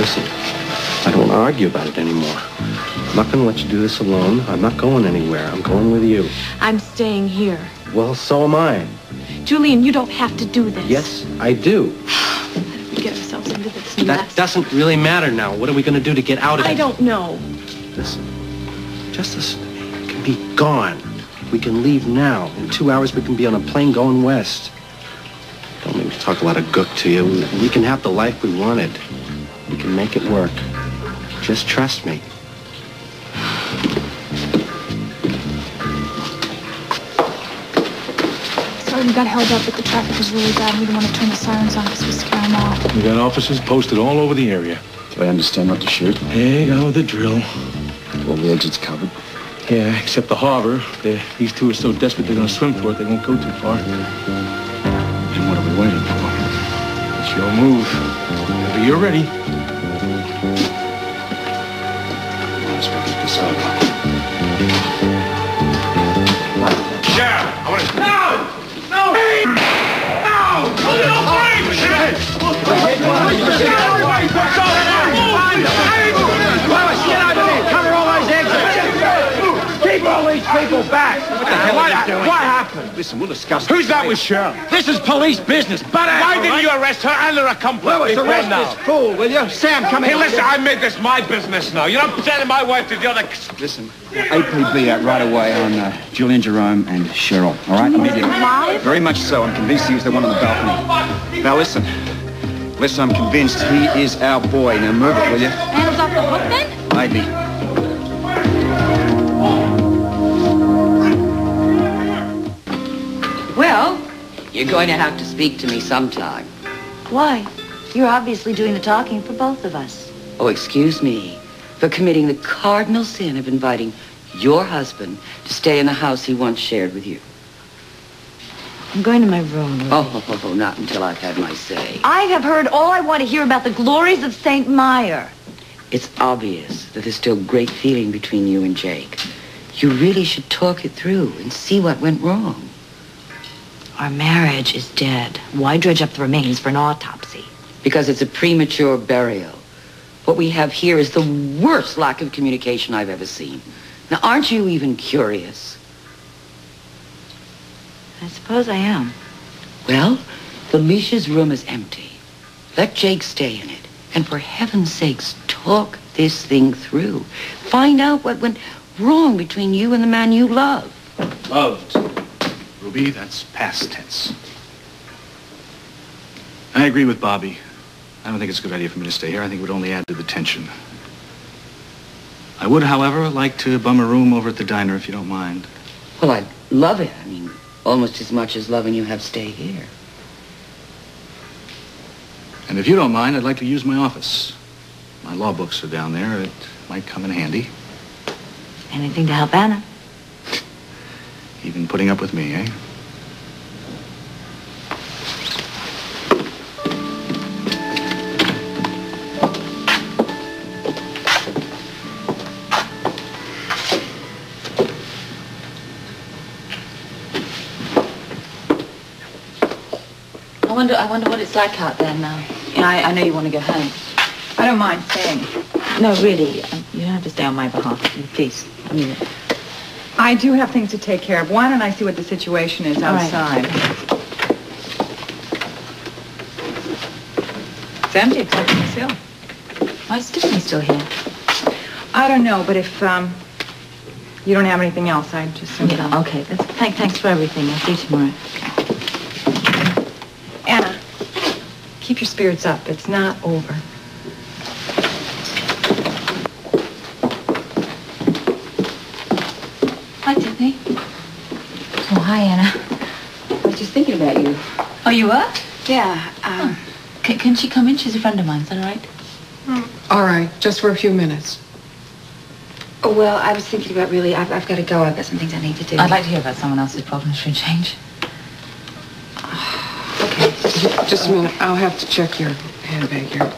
Listen, I don't want to argue about it anymore. I'm not going to let you do this alone. I'm not going anywhere. I'm going with you. I'm staying here. Well, so am I. Julian, you don't have to do this. Yes, I do. We get ourselves into this That mess. doesn't really matter now. What are we going to do to get out of it? I don't know. Listen, just listen to me. It can be gone. We can leave now. In 2 hours, we can be on a plane going west. Don't make me talk a lot of gook to you. We can have the life we wanted. We can make it work. Just trust me. Sorry, we got held up, but the traffic was really bad. We didn't want to turn the sirens on because we scare them off. We got officers posted all over the area. Do I understand not to shoot? Hey, you know the drill. All the exits covered. Yeah, except the harbor. These two are so desperate they're going to swim for it, they won't go too far. And what are we waiting for? It's your move. Whenever you're ready. Let's get this over. Cheryl, I want to... No! No! Hey! No! Hold it up, everybody! Cover all those exits! Keep all these people back! What the hell are you doing? What happened? Listen, we'll discuss. Who's that with Cheryl? This is police business, but Why didn't you arrest her and her accomplice? Lois, arrest this fool, will you? Sam, come Hey, here. listen, I made this my business now. You're not sending my wife to the other... Listen, APB out right away on Julian, Jerome, and Cheryl. All right, immediately. Alive? Very much so. I'm convinced he was the one on the balcony. Now listen. Listen, I'm convinced he is our boy. Now move it, will you? Hands off the hook, then? Maybe. Well, you're going to have to speak to me sometime. Why? You're obviously doing the talking for both of us. Oh, excuse me for committing the cardinal sin of inviting your husband to stay in the house he once shared with you. I'm going to my room. Oh, not until I've had my say. I have heard all I want to hear about the glories of St. Meyer. It's obvious that there's still great feeling between you and Jake. You really should talk it through and see what went wrong. Our marriage is dead. Why dredge up the remains for an autopsy? Because it's a premature burial. What we have here is the worst lack of communication I've ever seen. Now, aren't you even curious? I suppose I am. Well, Felicia's room is empty. Let Jake stay in it. And for heaven's sakes, talk this thing through. Find out what went wrong between you and the man you love. Loved. Ruby, that's past tense. I agree with Bobby. I don't think it's a good idea for me to stay here. I think it would only add to the tension. I would, however, like to bum a room over at the diner, if you don't mind. Well, I'd love it. I mean, almost as much as loving you have stay here. And if you don't mind, I'd like to use my office. My law books are down there. It might come in handy. Anything to help Anna. Even putting up with me, eh? I wonder what it's like out there now. Yeah, I know you want to go home. I don't mind staying. No, really. You don't have to stay on my behalf. Please. I mean it. I do have things to take care of. Why don't I see what the situation is outside? It's empty except for the sill. Why is Tiffany still here? I don't know, but if you don't have anything else, I'd just... Yeah, okay. Thanks for everything. I'll see you tomorrow. Anna, keep your spirits up. It's not over. Hi, Tiffany. Oh, hi, Anna. I was just thinking about you. Oh, you are? Yeah, Can she come in? She's a friend of mine. Is that all right? All right, just for a few minutes. Oh, well, I was thinking about really, I've got to go. I've got some things I need to do. I'd like to hear about someone else's problems for a change. Okay. Just a minute. I'll have to check your handbag here.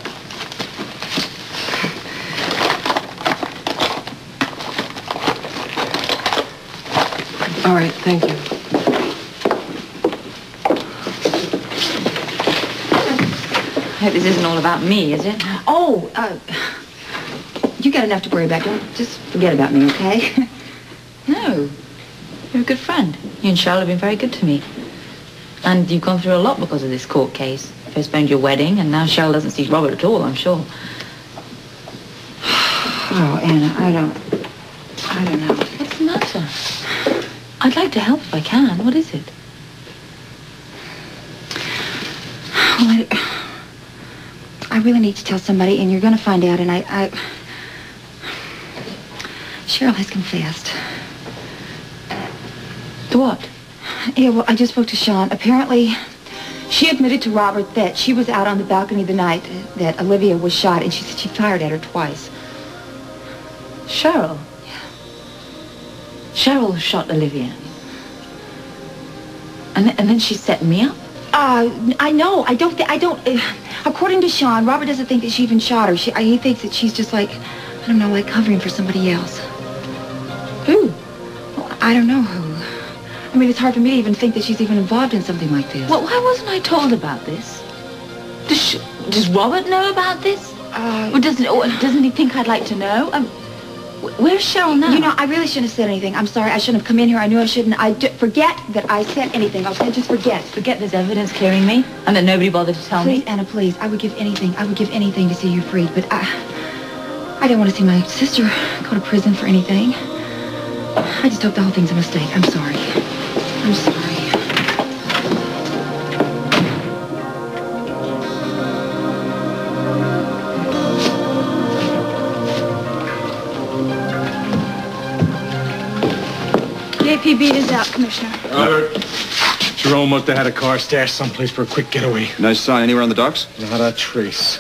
All right, thank you. hope this isn't all about me, is it? Oh, you got enough to worry about. Don't just forget about me, okay? No. You're a good friend. You and Cheryl have been very good to me. And you've gone through a lot because of this court case. Postponed your wedding, and now Cheryl doesn't see Robert at all, I'm sure. Oh, Anna, I don't know. What's the matter? I'd like to help if I can. What is it? Well, I really need to tell somebody, and you're going to find out, and Cheryl has confessed. To what? Yeah, well, I just spoke to Sean. Apparently, she admitted to Robert that she was out on the balcony the night that Olivia was shot, and she said she fired at her twice. Cheryl? Yeah. Cheryl shot Olivia. And then she set me up? I know. I don't... according to Sean, Robert doesn't think that she even shot her. He thinks that she's just like, I don't know, like covering for somebody else. Who? Well, I don't know who. I mean, it's hard for me to even think that she's even involved in something like this. Well, why wasn't I told about this? Does Robert know about this? Or doesn't he think I'd like to know? Where's Cheryl now? You know, I really shouldn't have said anything. I'm sorry. I shouldn't have come in here. I knew I shouldn't. Forget that I said anything. Okay, just forget. Forget there's evidence clearing me and that nobody bothered to tell me? Please, Anna, please. I would give anything. I would give anything to see you freed. But I didn't want to see my sister go to prison for anything. I just hope the whole thing's a mistake. I'm sorry. I'm sorry. The APB is out, Commissioner. Jerome must have had a car stashed someplace for a quick getaway. No sign anywhere on the docks? Not a trace.